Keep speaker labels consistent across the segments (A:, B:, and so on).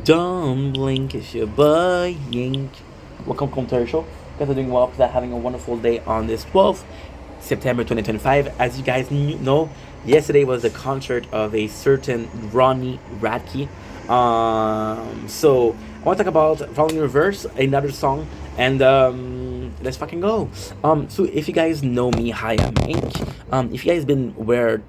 A: Don't blink, it's your boy Yink. Welcome to our show. Guys are doing well. They're having a wonderful day on this 12th September 2025. As you guys know, yesterday was the concert of a certain Ronnie Radke. So I want to talk about Falling in Reverse, another song, and let's fucking go. So if you guys know me, hi, I'm Ink. If you guys been where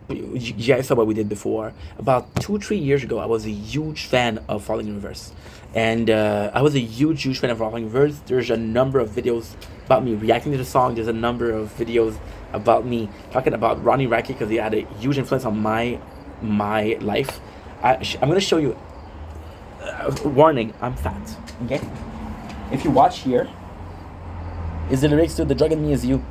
A: you guys saw what we did before. About 2-3 years ago, I was a huge fan of Falling in Reverse, and I was a huge fan of Falling in Reverse. There's a number of videos about me reacting to the song. There's a number of videos about me talking about Ronnie Radke because he had a huge influence on my life. I'm gonna show you. Warning: I'm fat. Okay. If you watch here, is the lyrics to "The Drug in Me Is You."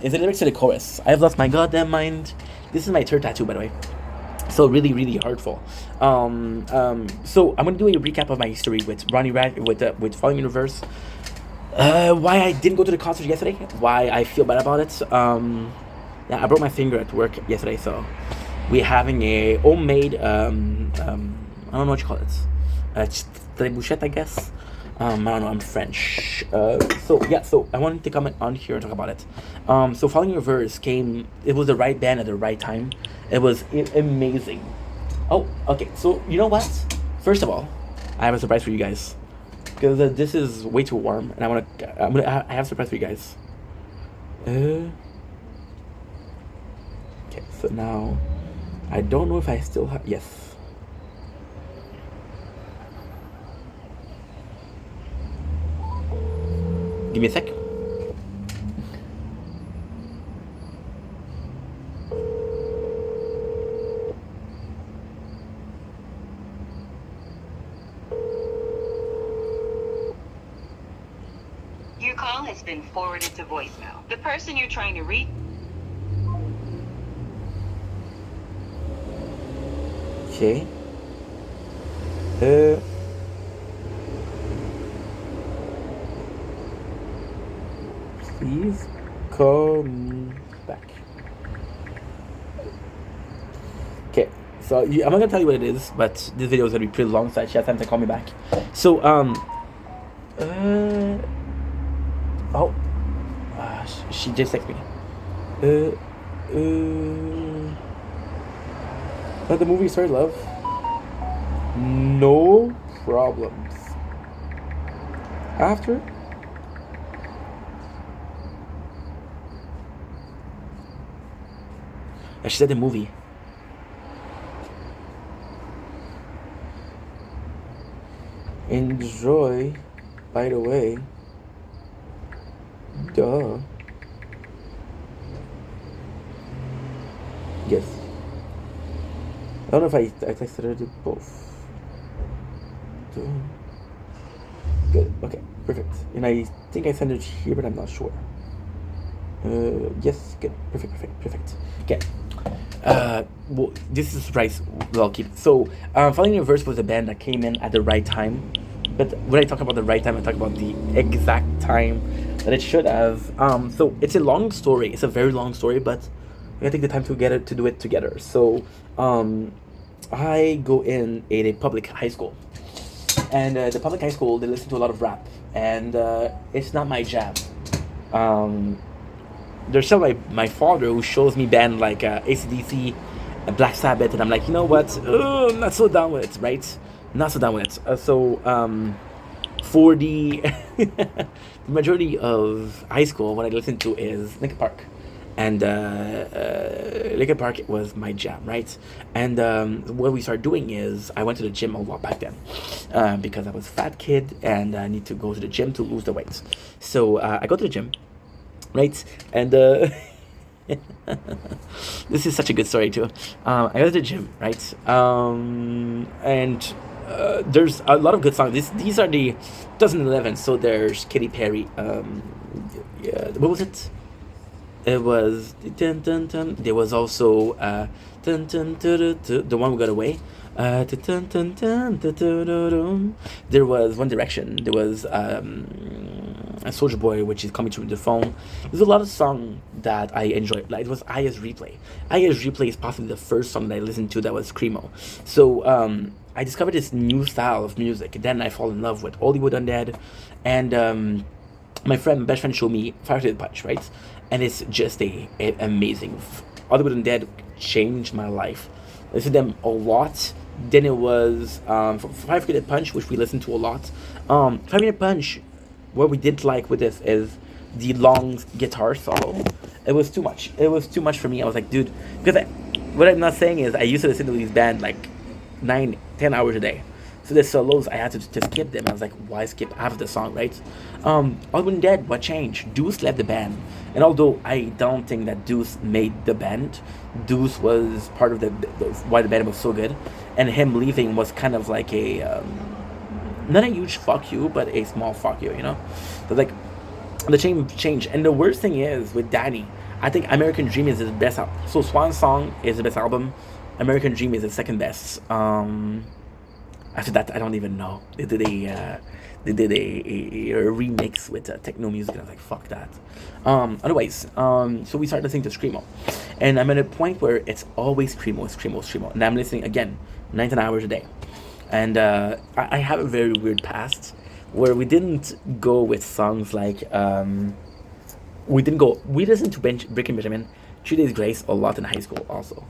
A: Is the lyrics to the chorus. I've lost my goddamn mind. This is my third tattoo, by the way. So really hurtful. So I'm gonna do a recap of my history with Ronnie Rad with Falling in Reverse. Why I didn't go to the concert yesterday. Why I feel bad about it. Yeah, I broke my finger at work yesterday, so we're having a homemade I don't know what you call it. Trébuchette, I guess. I don't know, I'm French. So I wanted to comment on here and talk about it. So Falling in Reverse it was the right band at the right time. It was amazing. Oh, okay, so you know what? First of all, I have a surprise for you guys. Because this is way too warm, and I have a surprise for you guys. Okay, so now, I don't know if I still have, yes. Give me a sec.
B: Your call has been forwarded to voicemail. The person you're trying to reach.
A: Okay. Please call me back. Okay, so I'm not gonna tell you what it is, but this video is gonna be pretty long, so she has time to call me back. So she just texted me. The movie Sorry Love. No problems. After. She said the movie. Enjoy, by the way. Duh. Yes. I don't know if I texted her to both. Duh. Good. Okay. Perfect. And I think I sent it here, but I'm not sure. Yes. Good. Perfect. Okay. Well, this is a surprise. Well, I'll keep it. So, Falling in Reverse was a band that came in at the right time. But when I talk about the right time, I talk about the exact time that it should have. So it's a long story. It's a very long story, but we gotta take the time to do it together. So, I go in a public high school, and the public high school they listen to a lot of rap, and it's not my jam. There's some my father who shows me band like AC/DC, Black Sabbath, and I'm like, you know what? I'm not so down with it, right? Not so down with it. For the the majority of high school, what I listened to is Linkin Park, and Linkin Park was my jam, right? And what we started doing is I went to the gym a lot back then because I was a fat kid and I need to go to the gym to lose the weight. So I go to the gym. Right, and this is such a good story too. I go to the gym, right, and there's a lot of good songs. These are the 2011. So there's Katy Perry. Yeah, what was it? It was dun, dun, dun. There was also dun, dun, dun, dun, dun, the one who got away. Dun, dun, dun, dun, dun, dun, dun, dun. There was One Direction. There was a Soldier Boy, which is coming through the phone. There's a lot of songs that I enjoyed. Like it was Aya's Replay. Aya's Replay is possibly the first song that I listened to that was screamo. So I discovered this new style of music. Then I fall in love with Hollywood Undead, and my best friend showed me Fire to the Punch, right? And it's just a amazing. Hollywood Undead changed my life. I listened to them a lot. Then it was Five Minute Punch, which we listened to a lot. 5 Minute Punch, what we didn't like with this is the long guitar solo. It was too much. It was too much for me. I was like, dude, because what I'm not saying is I used to listen to these band like 9, 10 hours a day. So the solos I had to skip them. I was like, why skip half of the song, right? All When Dead, what changed? Deuce left the band, and although I don't think that Deuce made the band, Deuce was part of the why the band was so good, and him leaving was kind of like a not a huge fuck you, but a small fuck you, you know. So like the change, and the worst thing is with Danny, I think American Dream is his best. So Swan Song is the best album. American Dream is the second best. After that, I don't even know. They did a remix with techno music, and I was like, fuck that. Anyways, so we started listening to Screamo, and I'm at a point where it's always Screamo, and I'm listening again, 19 hours a day, and I have a very weird past where we didn't go with songs like we listened to Brick and Benjamin, 3 Days Grace a lot in high school also.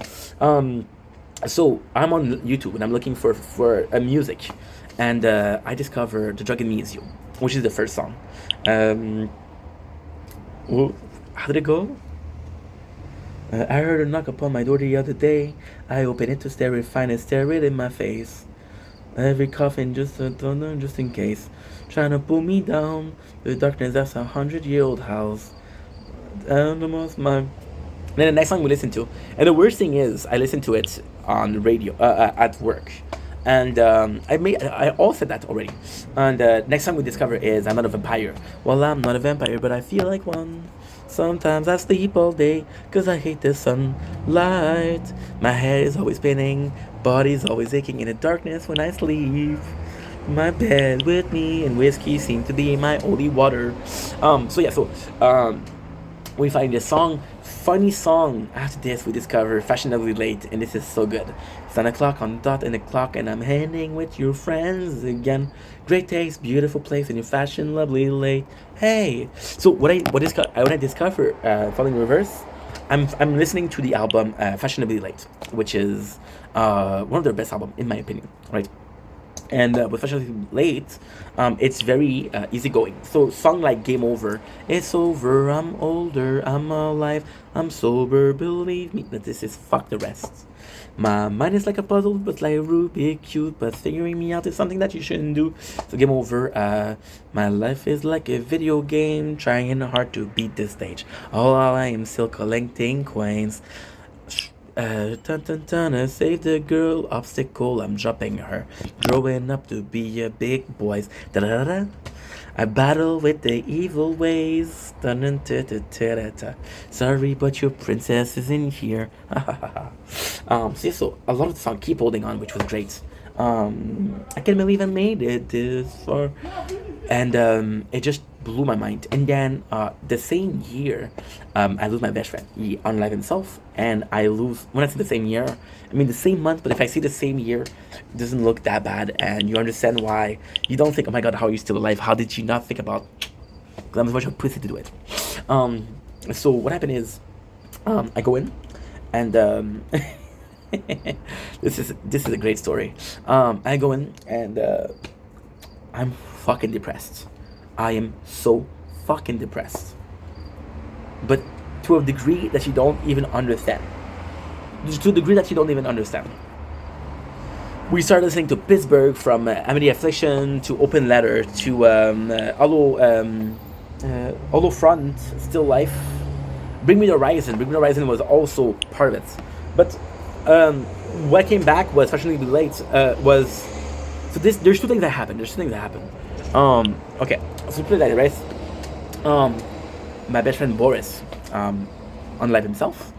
A: So I'm on YouTube and I'm looking for a music, and I discovered "The Drug in Me Is You," which is the first song. How did it go? I heard a knock upon my door the other day. I opened it to stare it, find it, stare it in my face. Every coffin just in case, trying to pull me down. The darkness, that's 100-year-old house. And the most my. Then the next song we listen to, and the worst thing is, I listened to it on the radio at work, and I all said that already. And next song we discover is "I'm Not a Vampire." Well, I'm not a vampire, but I feel like one. Sometimes I sleep all day, 'cause I hate the sunlight. My head is always spinning, body's always aching in the darkness when I sleep. My bed with me and whiskey seem to be my only water. We find this song, funny song. After this, we discover Fashionably Late, and this is so good. It's 9 o'clock on the dot in the clock, and I'm hanging with your friends again. Great taste, beautiful place, and you fashion lovely late. Hey, so when I discover Falling Reverse, I'm listening to the album Fashionably Late, which is one of their best album in my opinion, right? And with Fashionably Late, it's very easygoing. So song like Game Over, it's over, I'm older, I'm alive, I'm sober, believe me that this is fuck the rest. My mind is like a puzzle, but like a Rubik cube, but figuring me out is something that you shouldn't do. So Game Over, my life is like a video game, trying hard to beat this stage. All I am still collecting coins. Save the girl, obstacle, I'm dropping her. Growing up to be a big boys. Da da da. I battle with the evil ways. Sorry, but your princess isn't here. So a lot of the song "Keep Holding On," which was great. I can't believe I made it this far, and it just blew my mind. And then the same year, I lose my best friend. He unalive himself, and I lose. When I say the same year, I mean the same month. But if I see the same year, it doesn't look that bad, and you understand why. You don't think, "Oh my God, how are you still alive? How did you not think about?" Because I'm a bunch of pussy to do it. So what happened is, I go in, and this is a great story. I go in, and I'm fucking depressed. I am so fucking depressed. But to a degree that you don't even understand. To a degree that you don't even understand. We started listening to Pittsburgh, from Amity Affliction to Open Letter to Hollow Front, Still Life. Bring Me the Horizon. Bring Me the Horizon was also part of it. But what came back was Fashionably Late. There's two things that happened. Okay, so play that, right? My best friend Boris unalived himself,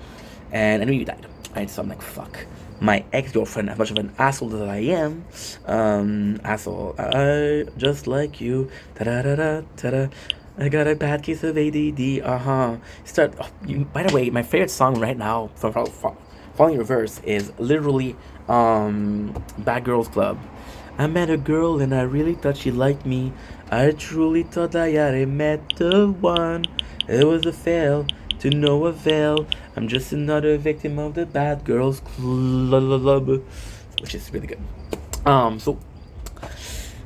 A: and I knew he died. Right, so I'm like, fuck. My ex-girlfriend, as much of an asshole as I am, asshole, I just like you. Ta-da-da-da, ta-da. I got a bad case of ADD. By the way, my favorite song right now from Falling Reverse is literally Bad Girls Club. I met a girl and I really thought she liked me. I truly thought I had met the one. It was a fail to no avail. I'm just another victim of the Bad Girls Club, which is really good. So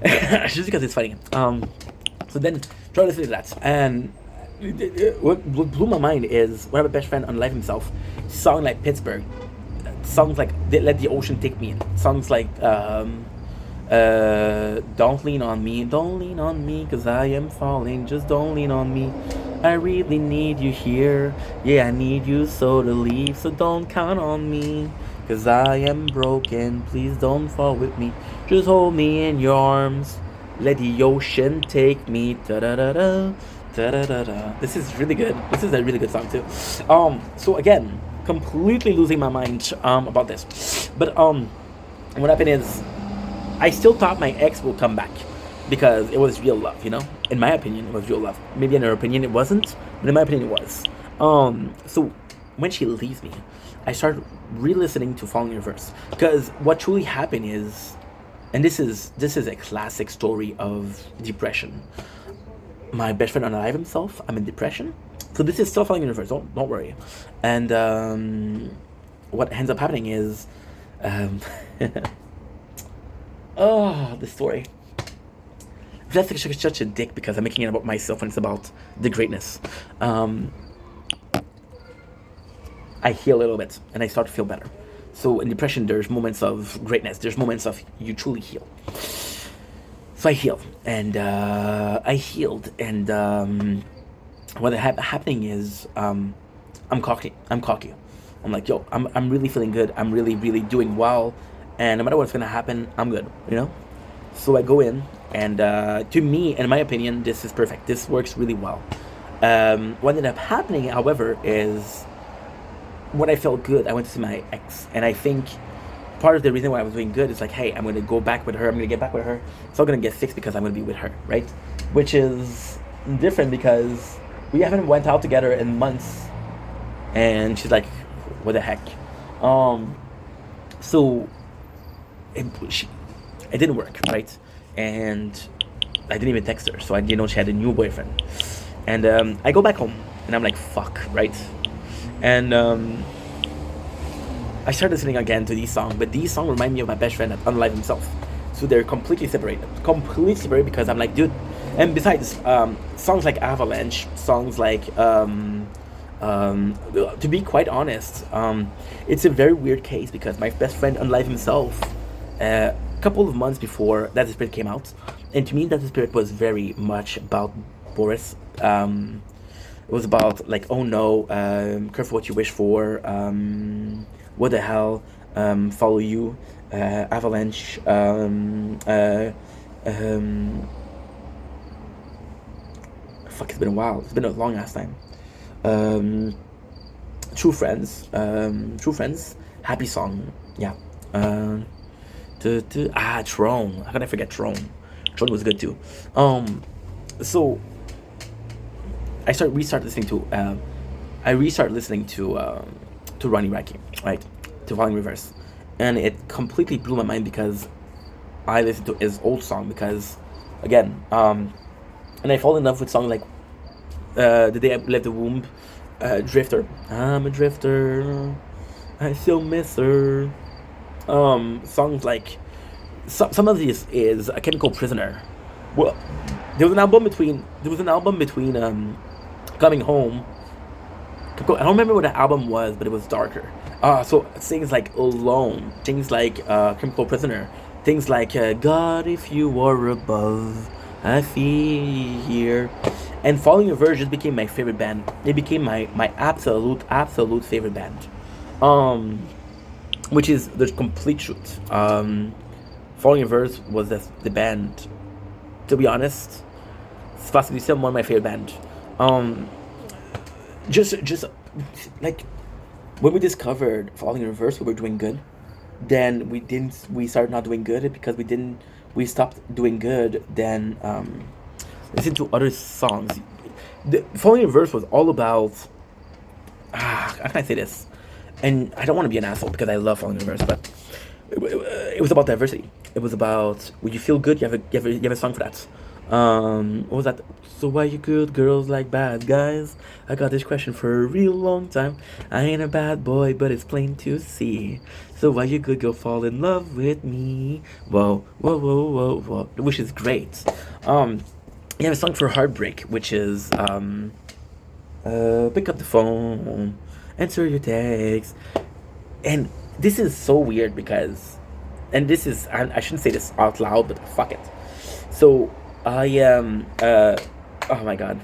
A: just because it's funny. So then try to listen to that, and what blew my mind is one of my best friend on Life himself, song like Pittsburgh, songs like Let the Ocean Take Me In, songs like Don't Lean on Me, don't lean on me, cause I am falling, just don't lean on me. I really need you here, yeah, I need you so to leave, so don't count on me, cause I am broken, please don't fall with me, just hold me in your arms, let the ocean take me, da da da da, da da da da. This is really good, this is a really good song too. So again, completely losing my mind about this, but what happened is I still thought my ex will come back because it was real love, you know? In my opinion, it was real love. Maybe in her opinion it wasn't, but in my opinion it was. So when she leaves me, I started re-listening to Falling in Reverse because what truly happened is, and this is a classic story of depression. My best friend unalive himself. I'm in depression, so this is still Falling in Reverse. Don't worry. And what ends up happening is, oh, the story. That's like such a dick because I'm making it about myself when it's about the greatness. I heal a little bit and I start to feel better. So in depression, there's moments of greatness. There's moments of you truly heal. So I healed and I healed and what happening is I'm cocky. I'm like, yo, I'm really feeling good. I'm really doing well, and no matter what's gonna happen, I'm good. You know. So I go in, and to me, in my opinion, this is perfect. This works really well. What ended up happening, however, is when I felt good, I went to see my ex, and I think part of the reason why I was doing good is like, hey, I'm gonna go back with her. I'm gonna get back with her. It's all gonna get fixed because I'm gonna be with her, right? Which is different because we haven't went out together in months, and she's like, what the heck? So it didn't work, right? And I didn't even text her, so I didn't know she had a new boyfriend. And I go back home, and I'm like, fuck, right? And I started listening again to these songs, but these songs remind me of my best friend that unalive himself. So they're completely separated because I'm like, dude. And besides, songs like Avalanche, songs like, to be quite honest, it's a very weird case because my best friend unalive himself a couple of months before That Spirit came out. And to me, That Spirit was very much about Boris. It was about like, oh no, careful what you wish for, what the hell, follow you, Avalanche, fuck, it's been a while. It's been a long ass time. True Friends, happy song, yeah. Throne. How can I forget Throne? Throne was good too. So I restarted listening to Ronnie Radke, right? To Falling in Reverse, and it completely blew my mind because I listened to his old song because, again, and I fall in love with songs like The Day I Left the Womb, Drifter. I'm a drifter, I still miss her. Songs like some of these is A Chemical Prisoner. Well, there was an album between Coming Home. I don't remember what the album was, but it was darker. So things like Alone, things like Chemical Prisoner, things like God, if you are above, I feel here. And Falling in Reverse just became my favorite band. It became my absolute favorite band. Which is the complete truth. Falling in Reverse was the band, to be honest, it's possibly still one of my favorite bands. Just like when we discovered Falling in Reverse, we were doing good. Then we started not doing good because we stopped doing good. Then listen to other songs. The Falling in Reverse was all about how can I say this? And I don't want to be an asshole because I love Falling in Reverse, but It was about diversity. It was about would you feel good? You have a song for that. What was that? So why you good girls like bad guys? I got this question for a real long time. I ain't a bad boy, but it's plain to see. So why you good girl fall in love with me? Whoa, whoa, whoa, whoa, whoa. Which is great. You have a song for heartbreak, which is pick up the phone, answer your text, and this is so weird because, and this is I shouldn't say this out loud, but fuck it. So I am oh my god,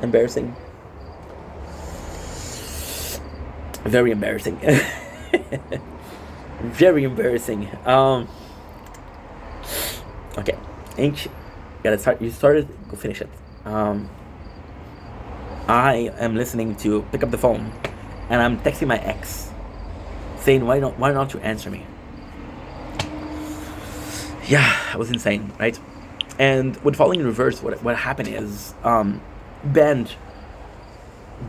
A: embarrassing, very embarrassing, very embarrassing. Okay, Inch, gotta start. You started, go finish it. I am listening to pick up the phone, and I'm texting my ex, saying why don't you answer me? Yeah, it was insane, right? And with falling in reverse, what happened is band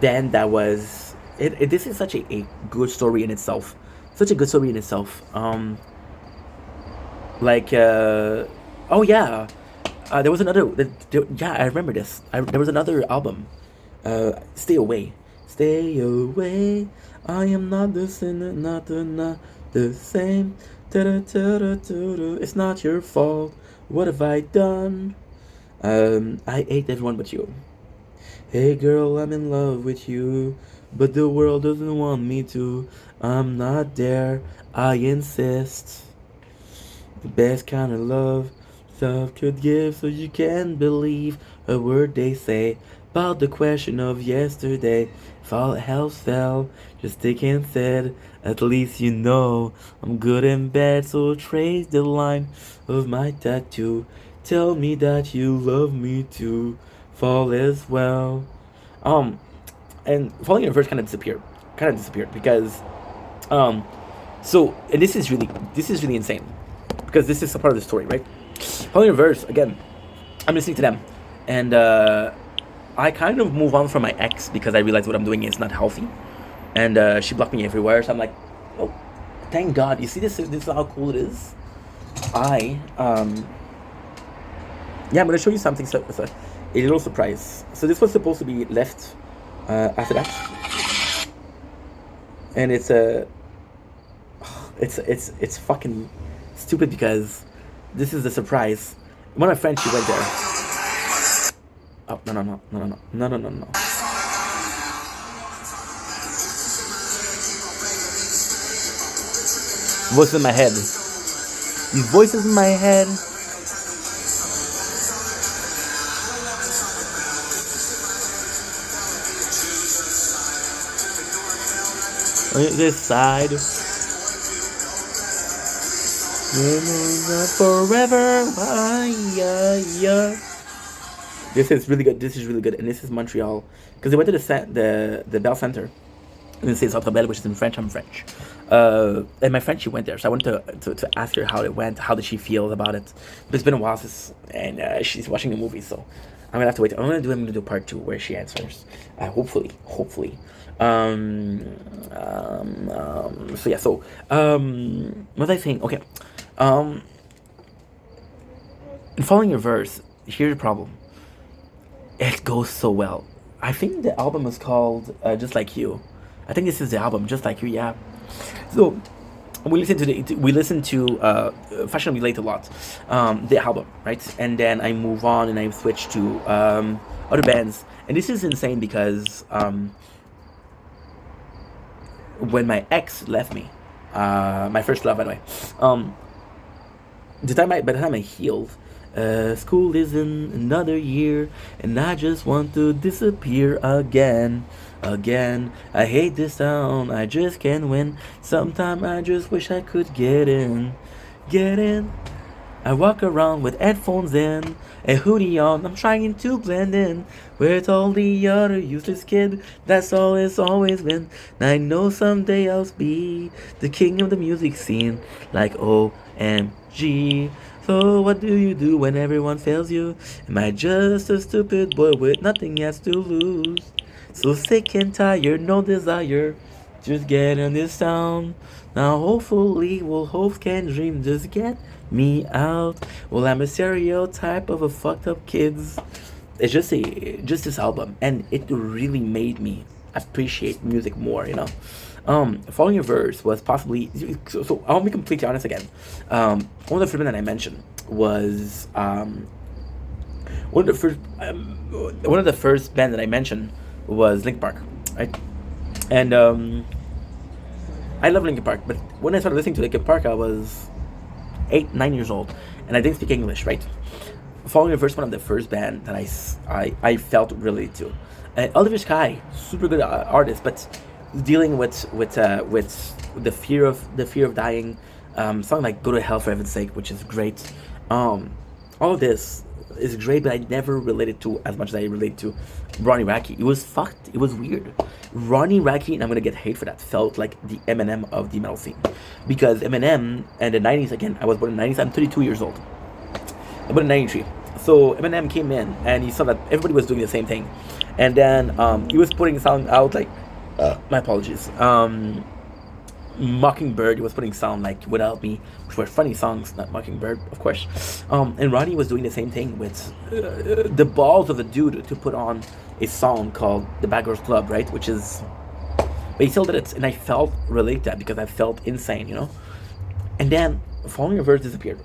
A: that was this is such a good story in itself, such a good story in itself. Like oh yeah, there was another yeah, I remember this. There was another album, stay away, stay away, I am not the sinner, not the same, ta-da-ta-da-ta-da. It's not your fault, what have I done? I hate everyone but you. Hey girl, I'm in love with you, but the world doesn't want me to. I'm not there, I insist. The best kind of love could give, so you can believe a word they say about the question of yesterday. If all else fell, just take and said, at least you know I'm good and bad, so trace the line of my tattoo. Tell me that you love me too. Fall as well. Um, and falling in reverse kind of disappeared because um, so and this is really insane because this is a part of the story, right? Falling in reverse again. I'm listening to them, and I kind of move on from my ex because I realize what I'm doing is not healthy, and she blocked me everywhere. So I'm like, oh, thank God. You see this? This is how cool it is. I yeah, I'm gonna show you something. So a little surprise. So this was supposed to be left after that, and it's fucking stupid because this is the surprise. One of my friends, she went there. Oh no. Voices in my head. These voices in my head. On this side. Forever. Yeah. This is really good. This is really good, and this is Montreal because they went to the Bell Center in Saint Centre Bell, which is in French. I'm French, and my friend she went there, so I wanted to ask her how it went. How did she feel about it? But it's been a while since, and she's watching the movie, so I'm gonna have to wait. I'm gonna do part 2 where she answers. Hopefully. So yeah. So what was I saying? Okay. In Falling in Reverse, here's the problem. It goes so well. I think the album is called Just Like You. I think this is the album, Just Like You. Yeah. So we listen to Fashion Relate a lot, the album, right? And then I move on and I switch to other bands. And this is insane because when my ex left me, my first love, by the way, by the time I healed, school is in another year, and I just want to disappear again. I hate this town, I just can't win. Sometime I just wish I could get in. I walk around with headphones in, a hoodie on, I'm trying to blend in with all the other useless kid, that's all it's always been. And I know someday I'll be the king of the music scene, like OMG. So what do you do when everyone fails you? Am I just a stupid boy with nothing else to lose? So sick and tired, no desire, just get in this town. Now hopefully, well, hopes can dream. Just get me out. Well, I'm a stereotype of a fucked up kids. It's just this album, and it really made me appreciate music more. Following Your Verse was possibly so. I'll be completely honest again. One of the first bands that I mentioned was one of the first band that I mentioned was Linkin Park, right? And I love Linkin Park, but when I started listening to Linkin Park, I was 8, 9 years old, and I didn't speak English, right? Following Your Verse, one of the first band that I felt related to. Oliver Sky, super good artist, but dealing with the fear of dying, something like "Go to Hell for Heaven's Sake," which is great. All of this is great, but I never related to as much as I relate to Ronnie Radke. It was fucked. It was weird. Ronnie Radke, and I'm gonna get hate for that, felt like the Eminem of the metal scene, because Eminem and the '90s. Again, I was born in the '90s. I'm 32 years old. I born in '93. So Eminem came in and he saw that everybody was doing the same thing, and then he was putting sound out like, my apologies. Mockingbird was putting sound like Without Me, which were funny songs, not Mockingbird, of course. And Ronnie was doing the same thing with the balls of the dude to put on a song called The Bad Girls Club, right? Which is, but he still did it, and I felt related to that because I felt insane. And then Following Your Verse disappeared,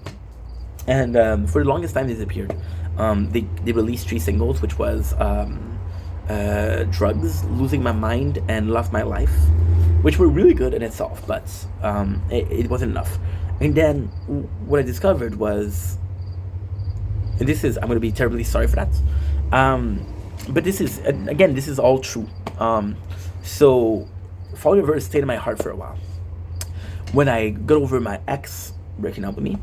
A: and for the longest time they disappeared. They released 3 singles, which was Drugs, Losing My Mind, and Lost My Life, which were really good in itself, but it wasn't enough. And then what I discovered was, and I'm going to be terribly sorry for that, but this is all true. So Follow Your Verse stayed in my heart for a while. When I got over my ex breaking up with me,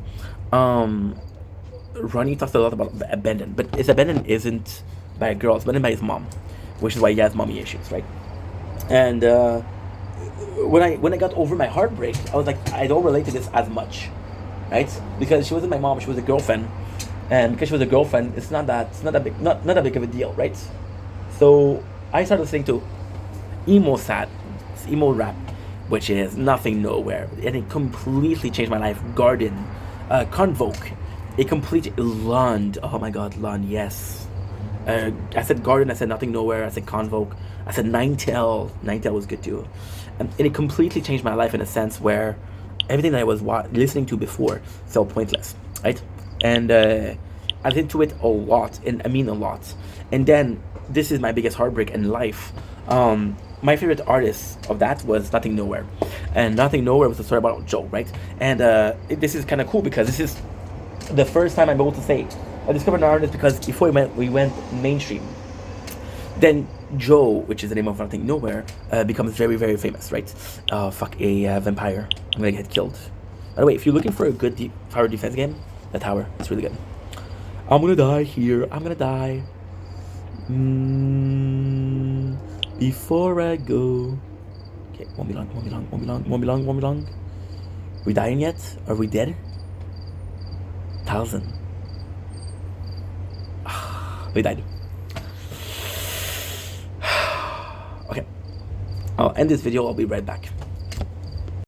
A: Ronnie talks a lot about abandon, but his abandon isn't by a girl, it's abandoned by his mom, which is why he has mommy issues, right? And when I got over my heartbreak, I was like, I don't relate to this as much, right? Because she wasn't my mom, she was a girlfriend, and because she was a girlfriend, it's not that big of a deal, right? So I started listening to emo rap, which is Nothing Nowhere, and it completely changed my life. Garden, Convoke, it completely Lund. Oh my God, Lund, yes. I said Garden, I said Nothing Nowhere, I said Convoke, I said Ninetale. Ninetale was good too. And it completely changed my life in a sense where everything that I was listening to before felt pointless, right? And I listened to it a lot, and I mean a lot. And then this is my biggest heartbreak in life. My favorite artist of that was Nothing Nowhere, and Nothing Nowhere was a story about Joe, right? And this is kind of cool because this is the first time I'm able to say I discovered an artist, because before we went mainstream. Then Joe, which is the name of Nothing Nowhere, becomes very, very famous, right? Fuck a vampire. I'm gonna get killed. By the way, if you're looking for a good tower defense game, the tower, it's really good. I'm gonna die here. I'm gonna die. Before I go. Okay, won't be long. We dying yet? Are we dead? 1,000. We died. Okay. I'll end this video. I'll be right back.